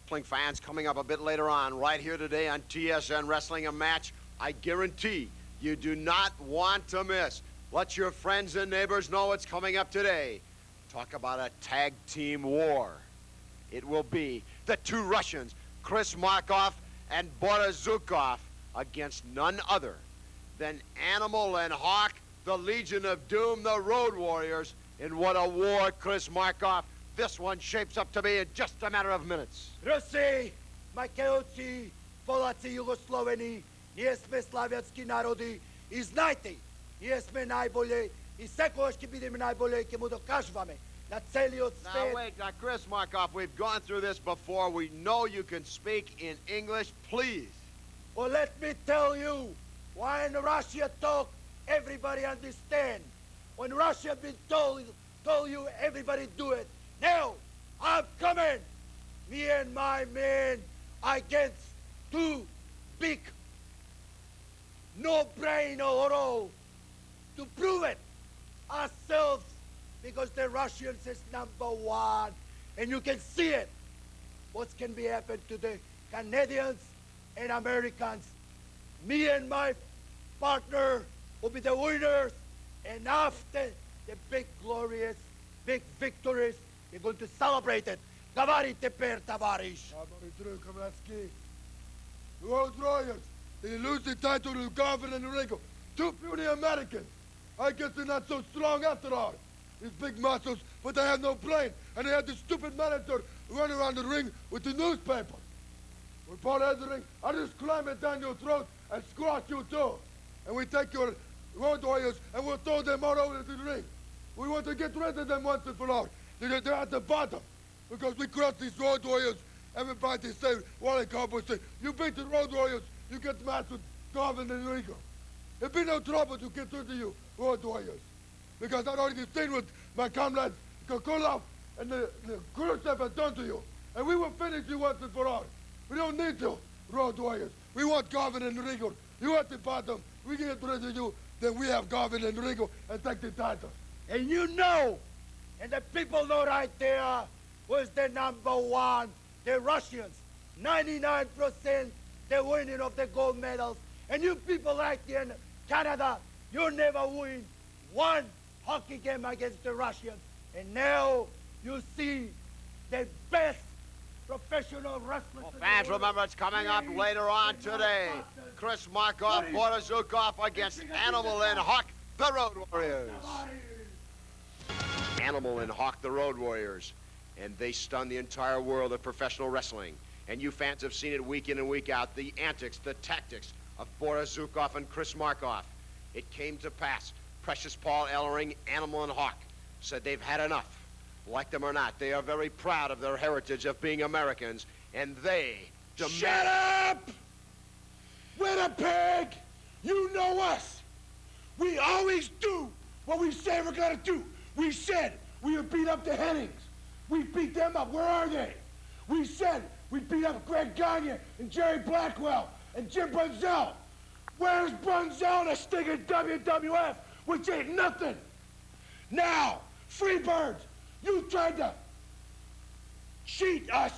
wrestling fans, coming up a bit later on, right here today on TSN Wrestling, a match I guarantee you do not want to miss. Let your friends and neighbors know what's coming up today. Talk about a tag team war. It will be the two Russians, Chris Markoff and Boris Zukhov, against none other than Animal and Hawk, the Legion of Doom, the Road Warriors. In what a war, Chris Markoff. This one shapes up to be in just a matter of minutes. Rusi, Makeuci, Polaci, Jugosloveni, nie sme slaviackí národy i znajte, nie sme najbolej i sekoški budeme najbolej, keď mu dokážeme na celý Now svet. wait, Chris Markoff, we've gone through this before. We know you can speak in English. Please. Well, let me tell you, when Russia talk, everybody understand. When Russia been told you, everybody do it. Now, I'm coming. Me and my men against two big no-brainer role to prove it ourselves, because the Russians is #1 and you can see it. What can be happen to the Canadians and Americans. Me and my partner will be the winners, and after the big glorious, big victories, we're going to celebrate it. Говори теперь, товарищ. The Road Warriors, they lose the title to Garvin and Ringo. Two puny Americans. I guess they're not so strong after all. These big muscles, but they have no brain, and they have the stupid manager run around the ring with the newspaper. When Paul has the ring, I just climb it down your throat and squash you too. And we take your Road Warriors and we'll throw them all over the ring. We want to get rid of them once and for all. They're at the bottom. Because we cross these Road Warriors, everybody say, Wally Cowboy say, you beat the Road Warriors, you get matched with Garvin and Rico. There'll be no trouble to get rid of you, Road Warriors. Because I've already seen what my comrades Kokolov and the Khrushchev have done to you. And we will finish you once and for all. We don't need you, Road Warriors. We want Garvin and Rico. You at the bottom, we get rid of you, then we have Garvin and Rico and take the title. And you know, and the people know right there, was the #1, the Russians. 99% the winning of the gold medals. And you people right here in Canada, you never win one hockey game against the Russians. And now you see the best professional wrestlers. Well, fans, remember it's coming up later on today. Chris Markoff, Boris Zukhov against Animal and Hawk, the Road Warriors. Animal and Hawk, the Road Warriors. And they stun the entire world of professional wrestling. And you fans have seen it week in and week out, the antics, the tactics of Boris Zukhov and Chris Markoff. It came to pass. Precious Paul Ellering, Animal and Hawk, said they've had enough. Like them or not, they are very proud of their heritage of being Americans, and they demand... Shut up! Winnipeg! You know us! We always do what we say we're gonna do. We said we would beat up the Hennings. We beat them up. Where are they? We said we'd beat up Greg Gagne and Jerry Blackwell and Jim Brunzell. Where's Brunzell to stick in WWF, which ain't nothing? Now, Freebirds, you tried to cheat us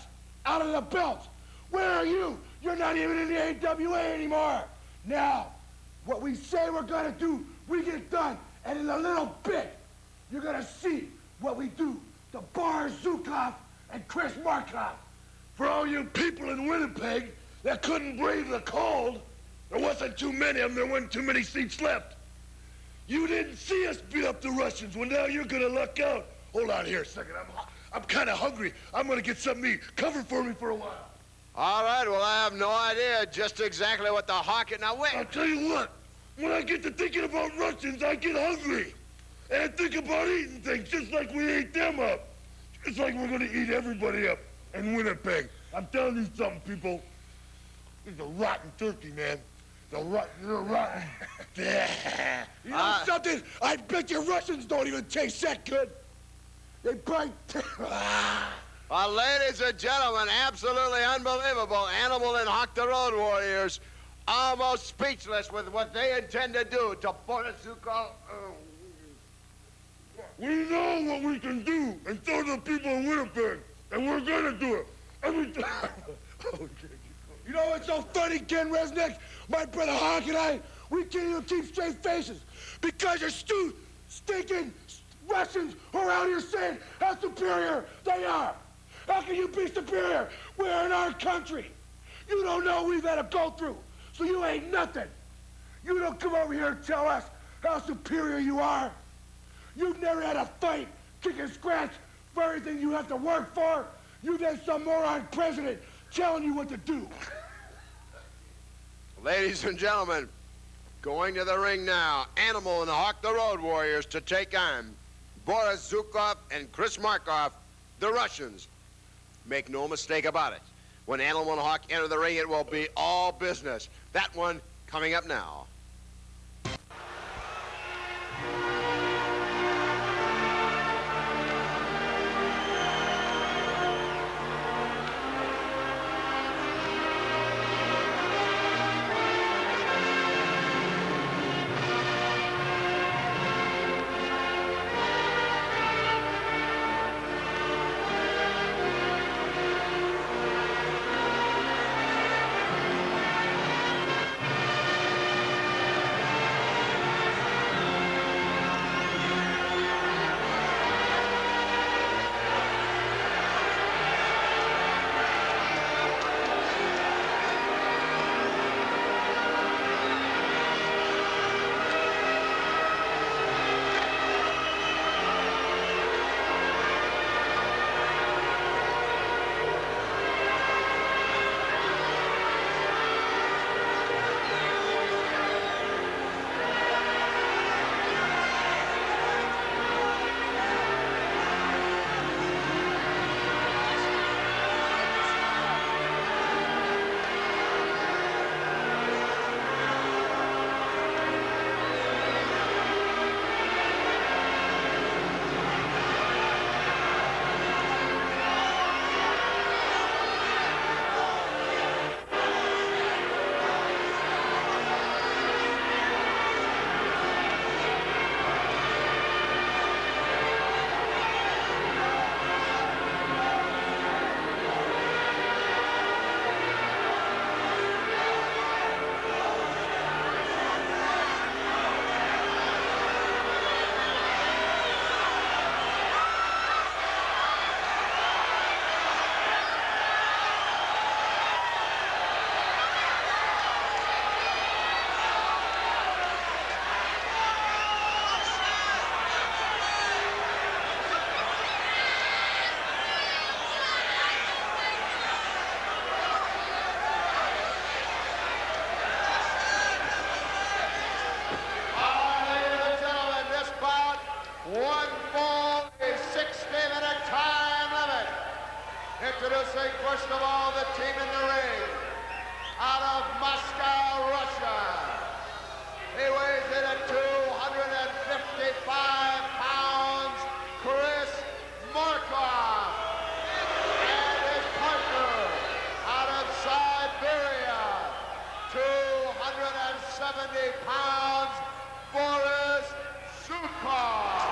out of the belts. Where are you? You're not even in the AWA anymore. Now, what we say we're gonna do, we get done. And in a little bit, you're gonna see what we do to Boris Zukhov and Chris Markoff. For all you people in Winnipeg that couldn't breathe the cold, there wasn't too many of them, there weren't too many seats left. You didn't see us beat up the Russians, well now you're gonna luck out. Hold on here a second, I'm kinda hungry. I'm gonna get something to eat. Cover for me for a while. All right, well, I have no idea just exactly what the Hawk... Now, wait. I'll tell you what, when I get to thinking about Russians, I get hungry. And I think about eating things just like we ate them up. Just like we're gonna eat everybody up in Winnipeg. I'm telling you something, people. This is a rotten turkey, man. You're rotten. You know something? I bet you Russians don't even taste that good. They probably... Well, ladies and gentlemen, absolutely unbelievable. Animal and Hawk, the Road Warriors, almost speechless with what they intend to do to Boris Zukhov. We know what we can do, and so do the people in Winnipeg, and we're gonna do it. Every... You know what's so funny, Ken Resnick? My brother Hawk and I, we can't even keep straight faces because you're stinking Russians who are out here saying how superior they are. How can you be superior? We're in our country. You don't know what we've had to go through, so you ain't nothing. You don't come over here and tell us how superior you are. You've never had a fight, kick and scratch for everything you have to work for. You've had some moron president telling you what to do. Ladies and gentlemen, going to the ring now, Animal and Hawk the Road Warriors to take on Boris Zukhov and Chris Markoff, the Russians. Make no mistake about it. When Animal and Hawk enter the ring, it will be all business. That one coming up now. Introducing first of all the team in the ring. Out of Moscow, Russia. He weighs in at 255 pounds, Chris Markoff. And his partner out of Siberia, 270 pounds, Boris Zukhov.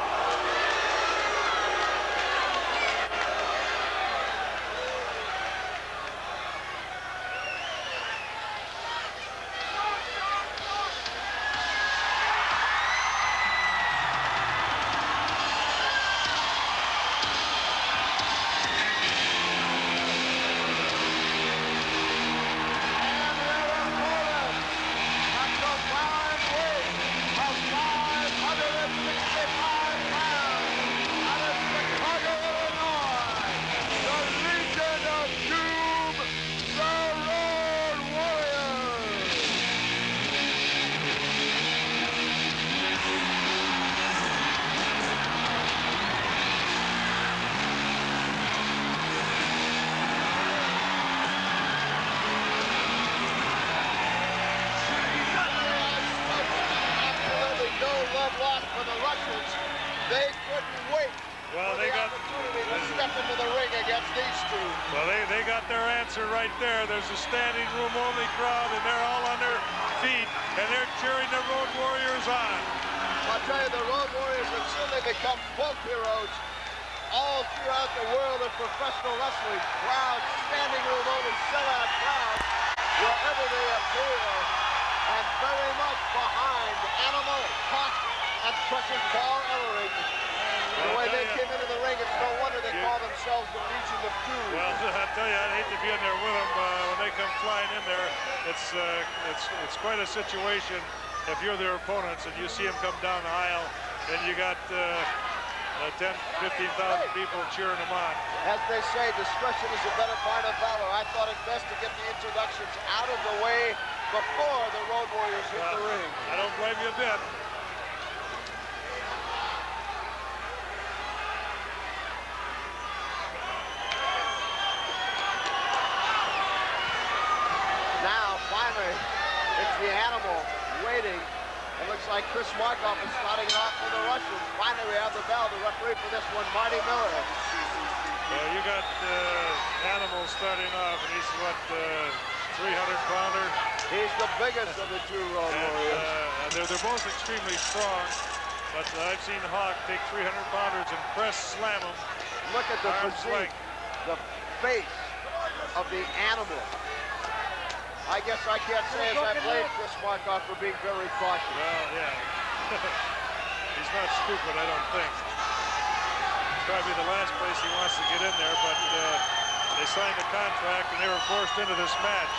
They couldn't wait for the opportunity to step into the ring against these two. Well, they got their answer right there. There's a standing room only crowd, and they're all on their feet, and they're cheering the Road Warriors on. I'll tell you, the Road Warriors have certainly become folk heroes all throughout the world of professional wrestling crowd, standing room only sellout crowd, wherever they appear, and very much behind Animal, Hawk, and Precious Paul Ellering. The way they came into the ring, it's no wonder they call themselves the Legion of Doom. Well, I tell you, I'd hate to be in there with them when they come flying in there. It's quite a situation if you're their opponents and you see them come down the aisle and you got 10, 15,000 people cheering them on. As they say, discretion is a better part of valor. I thought it best to get the introductions out of the way before the Road Warriors hit the ring. I don't blame you a bit. Now, finally, it's the Animal waiting. It looks like Chris Markoff is starting it off for the Russians. Finally, we have the bell. The referee for this one, Marty Miller. You got Animal starting off, and he's what, 300-pounder? He's the biggest of the two Road Warriors. They're both extremely strong, but I've seen Hawk take 300-pounders and press slam them. Look at the arm's physique, length. the face of the Animal. I guess I can't say as I blame Chris Markoff for being very cautious. Well, yeah. He's not stupid, I don't think. It's probably the last place he wants to get in there, but they signed a contract and they were forced into this match.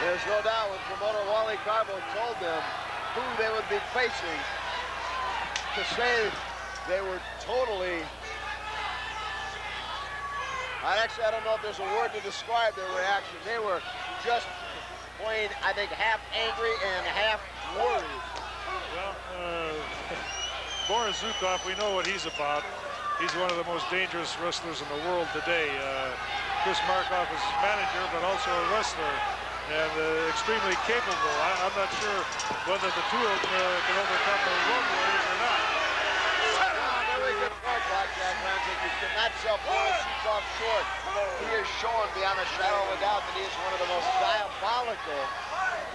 There's no doubt when promoter Wally Carbo told them who they would be facing, to say they were totally... I don't know if there's a word to describe their reaction. They were just plain, I think, half angry and half worried. Well, Boris Zukhov, we know what he's about. He's one of the most dangerous wrestlers in the world today. Chris Markoff is his manager, but also a wrestler, and extremely capable. I'm not sure whether the two of them can overcome the Road Warriors or not. Very good point, Blackjack Rancic. You cannot sell Boris Zukhov short. He is shown beyond a shadow of a doubt that he is one of the most diabolical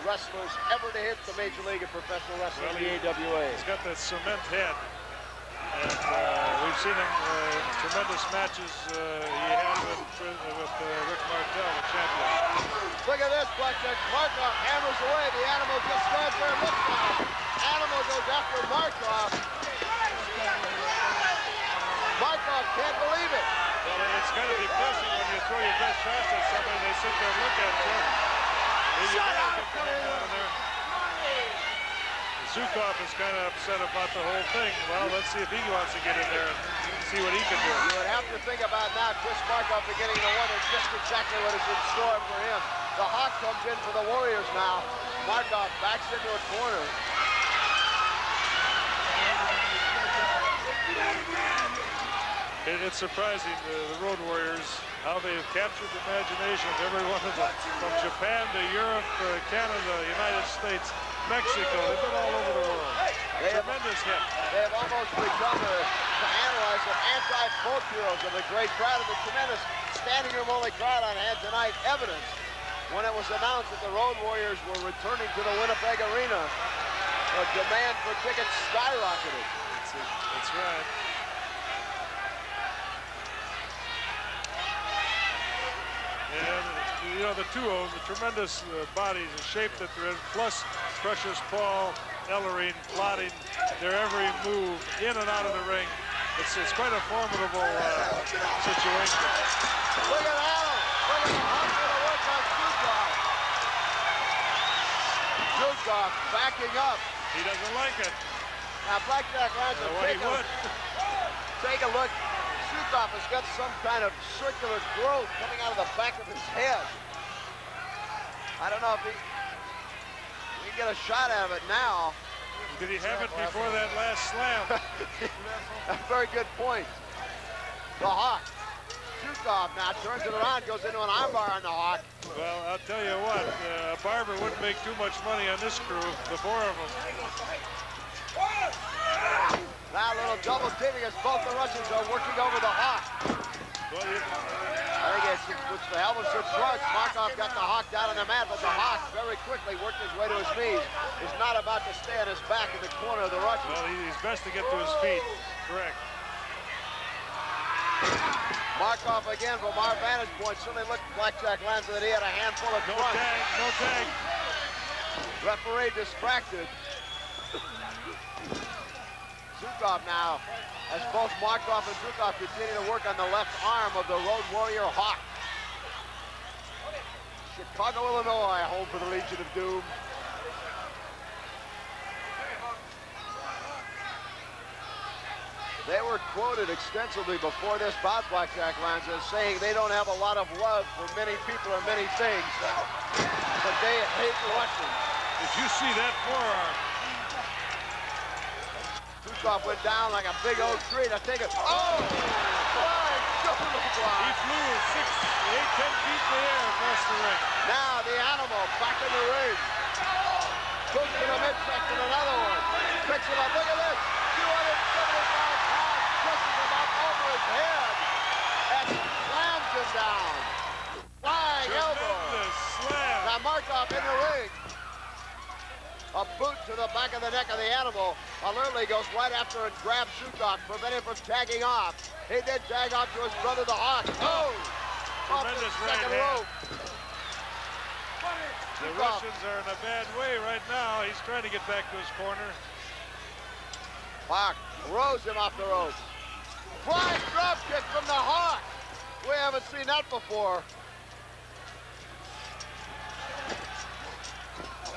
wrestlers ever to hit the Major League of Professional Wrestling, the AWA. He's got that cement head. And we've seen him in tremendous matches he had with Rick Martel, the champion. Look at this, Blackjack. Markoff hammers away. The Animal just stands there and looks at him. Animal goes after Markoff. Markoff can't believe it. Well, it's kind of depressing when you throw your best shots at somebody and they sit there and look at you. Shut up! Zukhov is kind of upset about the whole thing. Well, let's see if he wants to get in there and see what he can do. You would have to think about now Chris Markoff beginning to wonder just exactly what is in store for him. The Hawk comes in for the Warriors now. Markoff backs into a corner. It's surprising, the Road Warriors, how they've captured the imagination of every one of them. From Japan to Europe, Canada, United States, Mexico. They've been all over the world. Tremendous hit. They have almost become, to analyze them, anti-folk heroes of the great crowd and the tremendous standing room only crowd on hand tonight. Evidence when it was announced that the Road Warriors were returning to the Winnipeg Arena, the demand for tickets skyrocketed. That's right. And, you know, the two of them, the tremendous bodies and shape that they're in, plus Precious Paul, Ellering, plotting their every move in and out of the ring. It's quite a formidable situation. Look at Allen. Look at the Hawk going to work on Zukhov. Zukhov backing up. He doesn't like it. Now, Blackjack Rancic, take a look. Zukhov has got some kind of circular growth coming out of the back of his head. I don't know if he can get a shot out of it now. Did he have it before that last slam? A very good point. The Hawk. Zukhov now turns it around, goes into an armbar on the Hawk. Well, I'll tell you what, a barber wouldn't make too much money on this crew, the four of them. Now a little double teaming as both the Russians are working over the Hawk. Well, I think it's the helmets of Schwartz. Markoff got the Hawk down on the mat, but the Hawk very quickly worked his way to his knees. He's not about to stay on his back in the corner of the Russians. Well, he's best to get to his feet. Correct. Markoff again from our vantage point. Certainly looked Blackjack Lanza that he had a handful of No grunts. tag, no tag. Referee distracted. Zukhov now, as both Markoff and Zukhov continue to work on the left arm of the Road Warrior Hawk. Chicago, Illinois, home for the Legion of Doom. They were quoted extensively before this bout, Blackjack Lanza, saying they don't have a lot of love for many people or many things, but they hate Russians. Did you see that forearm? Zukhov went down like a big oak tree. Now take it. Oh! Flying shoulder block. He flew 6, 8, 10 feet in the air across the ring. Now the animal back in the ring. Goes to the midsection, another one. Picks him up. Look at this. 275 pounds. Pushes him up over his head and slams him down. Flying elbow. Tremendous slam. Now Markoff in the ring. A boot to the back of the neck of the animal. Alertly goes right after and grabs Zukhov, preventing him from tagging off. He did tag off to his brother, the Hawk. Oh! Off the Tremendous second right hand. rope. The Zukhov. Russians are in a bad way right now. He's trying to get back to his corner. Hawk throws him off the ropes. Flying drop kick from the Hawk. We haven't seen that before.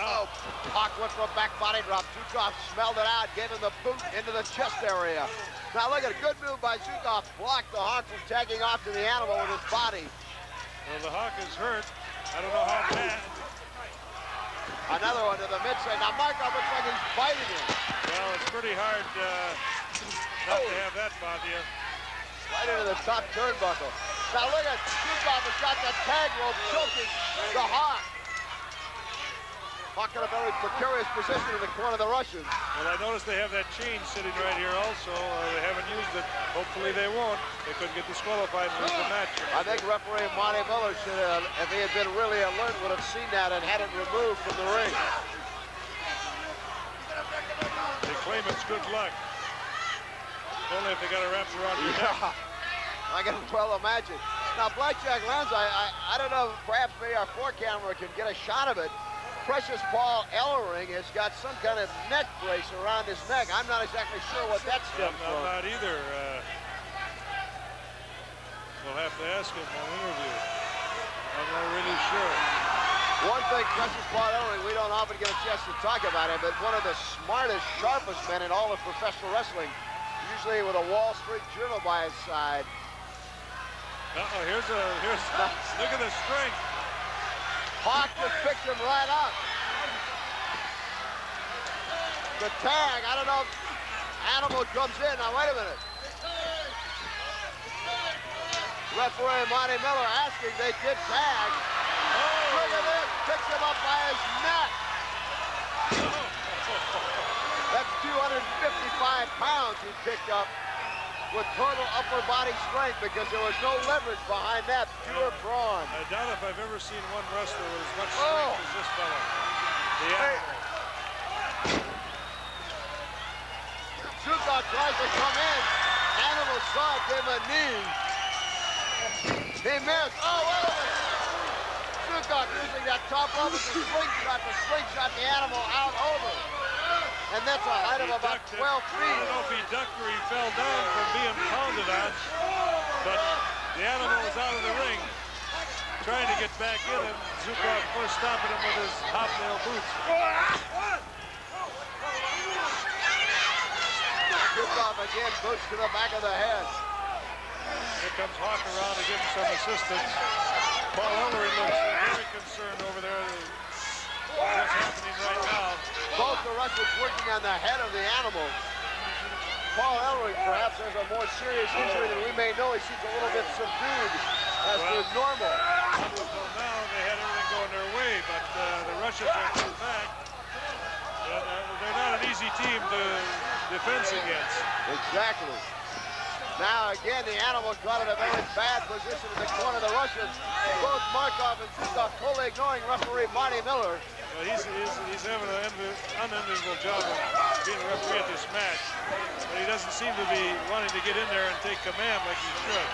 Oh, Hawk went for a back body drop. Zukhov smelled it out, gave him the boot into the chest area. Now look at a good move by Zukhov. Blocked the Hawk from tagging off to the animal with his body. Well, the Hawk is hurt. I don't know how bad. Another one to the midsection. Now Markoff looks like he's biting him. Well, it's pretty hard not to have that bother you. Right into the top turnbuckle. Now look at Zukhov has got that tag rope choking the Hawk. Hawk in a very precarious position in the corner of the Russians. Well, I noticed they have that chain sitting right here also. They haven't used it. Hopefully they won't. They couldn't get disqualified and lose the match. I think referee Monty Miller should have, if he had been really alert, would have seen that and had it removed from the ring. They claim it's good luck. Only if they got it wrapped around your neck. I can well imagine. Now, Blackjack Lanza, I don't know, perhaps maybe our 4 camera can get a shot of it. Precious Paul Ellering has got some kind of neck brace around his neck. I'm not exactly sure what that stems I'm from. not either. We'll have to ask him on interview. I'm not really sure. One thing, Precious Paul Ellering, we don't often get a chance to talk about him, but one of the smartest, sharpest men in all of professional wrestling, usually with a Wall Street Journal by his side. Here's look at the strength. Hawk just picked him right up. The tag, I don't know if Animal comes in. Now, wait a minute. Referee Monty Miller asking, they did tag. Oh. Look at this, picks him up by his neck. That's 255 pounds he picked up with total upper body strength because there was no leverage behind that, pure brawn. I doubt if I've ever seen one wrestler with as much strength as this fellow. The animal. Zukhov tries to come in. Animal saw it, gave him a knee. He missed. Oh, wait a minute. Zukhov using that top rope as a slingshot the animal out over. And that's a height of about 12 feet. I don't know if he ducked or he fell down from being pounded on, but the animal was out of the ring trying to get back in, and Zukhov first stopping him with his hobnail boots. Zukhov again, boots to the back of the head. Here comes Hawk around to give him some assistance. Paul Ellering looks very concerned over there. What's happening right now? Both the Russians working on the head of the animal. Paul Ellering perhaps has a more serious injury than we may know. He seems a little bit subdued as to normal. Well, now they had everything going their way, but the Russians are coming back. And, they're not an easy team to defend against. Exactly. Now again, the animal got in a very bad position in the corner of the Russians. Both Markoff and Zukhov totally ignoring referee Monty Miller. But he's having an unenviable job of being a referee at this match. But he doesn't seem to be wanting to get in there and take command like he should.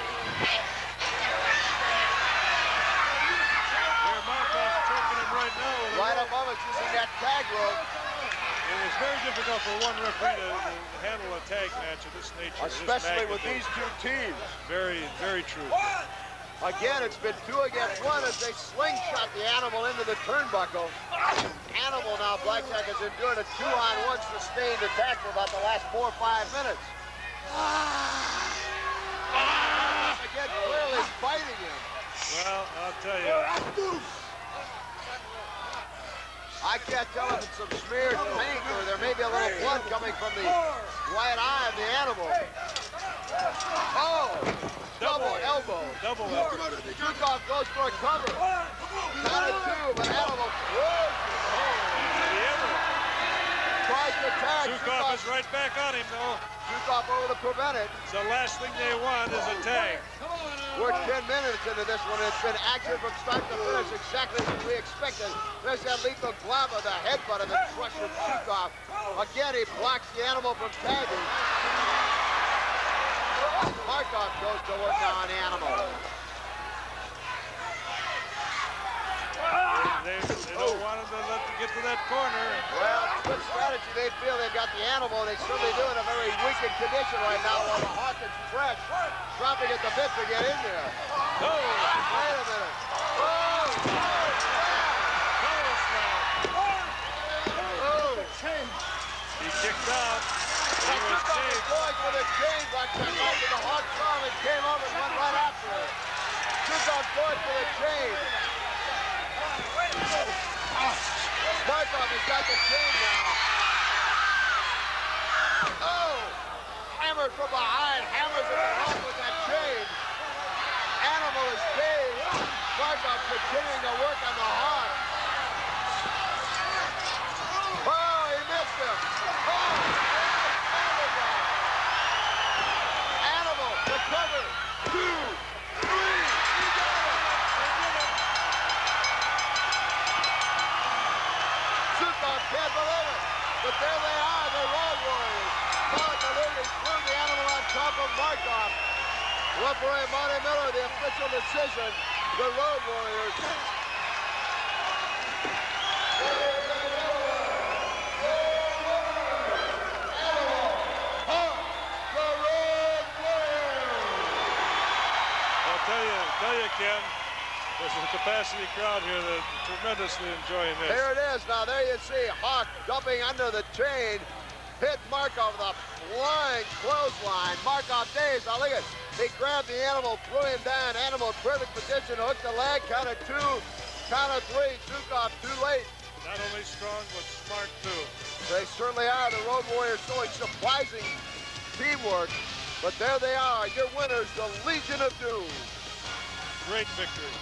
Here, Markoff choking him right now. Right above us using that tag rope. It was very difficult for one referee to handle a tag match of this nature. Especially with these two teams. Very, very true. Again, it's been 2 against 1 as they slingshot the Animal into the turnbuckle. Animal now, Blackjack, has endured a 2-on-1 sustained attack for about the last 4 or 5 minutes. Again, clearly fighting him. Well, I'll tell you. I can't tell if it's some smeared paint or there may be a little blood coming from the right eye of the Animal. Oh! Double elbow. Double elbow. Zukhov goes for a cover. Not a 2, but Animal tries to tag. Zukhov is right back on him, though. Zukhov over to prevent it. So the last thing they want is a tag. We're 10 minutes into this one. It's been action from start to finish, exactly as we expected. There's that lethal glove of the headbutt of the crusher Zukhov. Again, he blocks the Animal from tagging. Markoff goes to work now on the Animal. They don't want him to get to that corner. Well, good strategy. They feel they've got the Animal. They certainly do in a very weakened condition right now while the Hawk is fresh, dropping at the bit to get in there. No. Wait a minute. He kicked out. He was Zukhov saved. going for the chain, Blackjack, right to the Hawk arm and came over and went right after it. Zukhov going for the chain. Markoff has got the chain now. Oh! Hammered from behind, hammers at the Hawk with that chain. Animal is caged. Markoff continuing to work on the Hawk. Oh, he missed him. Oh! Animal, recover. 2, 3. He got it. Zukhov can't believe it. But there they are, the Road Warriors. Absolutely threw the Animal on top of Markoff. Referee Monty Miller, the official decision, the Road Warriors. Tell you, Ken, there's a capacity crowd here that's tremendously enjoying this. There it is. Now there you see Hawk dumping under the chain. Hit Markoff with a flying clothesline. Markoff dazed. Now look at it. He grabbed the Animal, threw him down. Animal in perfect position, hooked the leg, count of 2, count of 3. Zukhov too late. Not only strong, but smart, too. They certainly are. The Road Warriors showing surprising teamwork. But there they are, your winners, the Legion of Doom. Great victory.